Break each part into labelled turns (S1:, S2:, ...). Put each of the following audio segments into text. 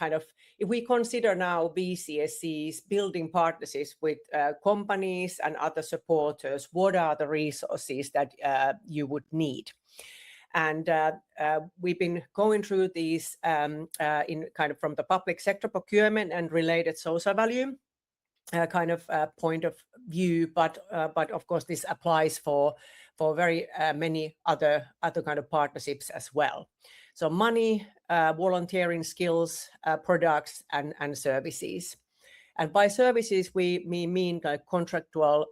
S1: kind of, if we consider now VCSEs building partnerships with companies and other supporters, what are the resources that you would need? And we've been going through these in kind of from the public sector procurement and related social value kind of point of view, but of course this applies for very many other kind of partnerships as well. So money, volunteering skills, products, and services. And by services, we mean like contractual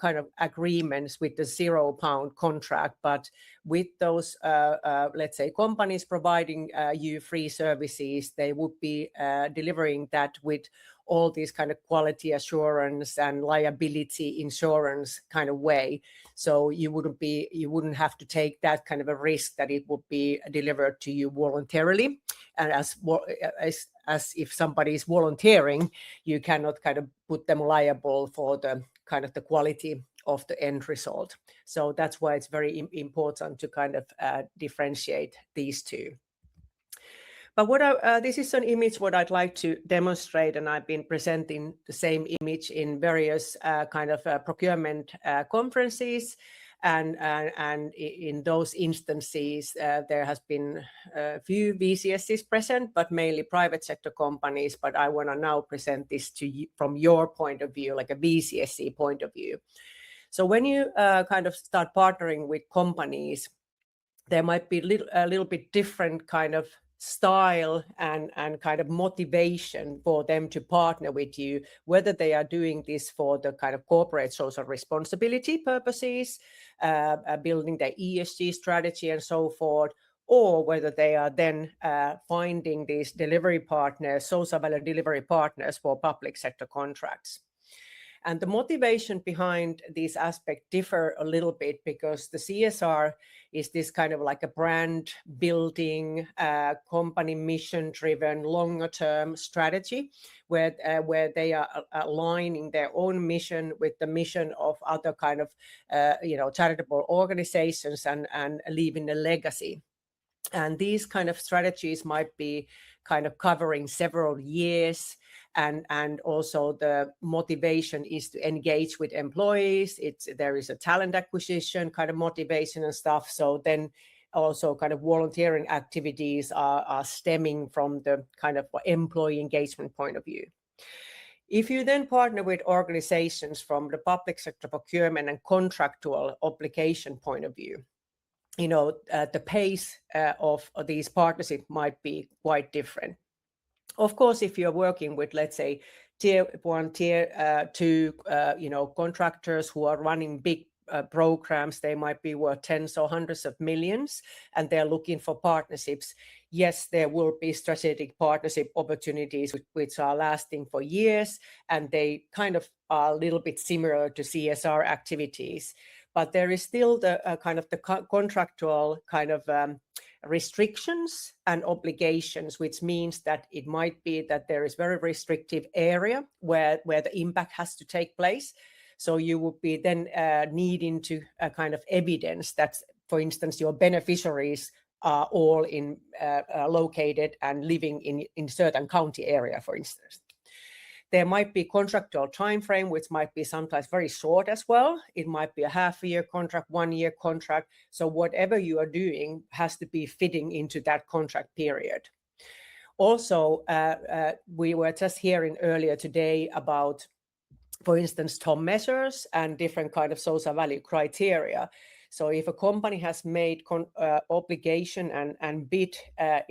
S1: kind of agreements with the £0 contract, but with those, let's say, companies providing you free services, they would be delivering that with all these kind of quality assurance and liability insurance kind of way. So you wouldn't have to take that kind of a risk that it would be delivered to you voluntarily. And as if somebody is volunteering, you cannot kind of put them liable for the kind of the quality of the end result. So that's why it's very important to kind of differentiate these two. But this is an image what I'd like to demonstrate, and I've been presenting the same image in various kind of procurement conferences. And in those instances, there has been a few VCSs present, but mainly private sector companies. But I want to now present this to you from your point of view, like a VCSE point of view. So when you kind of start partnering with companies, there might be a little bit different kind of style and kind of motivation for them to partner with you, whether they are doing this for the kind of corporate social responsibility purposes, building their ESG strategy and so forth, or whether they are then finding these delivery partners, social value delivery partners for public sector contracts. And the motivation behind these aspects differ a little bit, because the CSR is this kind of like a brand building, company mission driven, longer term strategy where they are aligning their own mission with the mission of other kind of charitable organizations and leaving a legacy. And these kind of strategies might be kind of covering several years. And also the motivation is to engage with employees. There is a talent acquisition kind of motivation and stuff. So then also kind of volunteering activities are stemming from the kind of employee engagement point of view. If you then partner with organizations from the public sector procurement and contractual obligation point of view, the pace of these partnerships might be quite different. Of course, if you're working with, let's say, tier 1, tier 2, contractors who are running big programs, they might be worth tens or hundreds of millions, and they're looking for partnerships. Yes, there will be strategic partnership opportunities which are lasting for years, and they kind of are a little bit similar to CSR activities. But there is still the kind of the contractual kind of restrictions and obligations, which means that it might be that there is very restrictive area where the impact has to take place. So you would be then needing to kind of evidence that, for instance, your beneficiaries are all located and living in certain county area, for instance. There might be contractual time frame, which might be sometimes very short as well. It might be a half-year contract, 1-year contract. So whatever you are doing has to be fitting into that contract period. Also, we were just hearing earlier today about, for instance, Tom measures and different kind of social value criteria. So if a company has made obligation and bid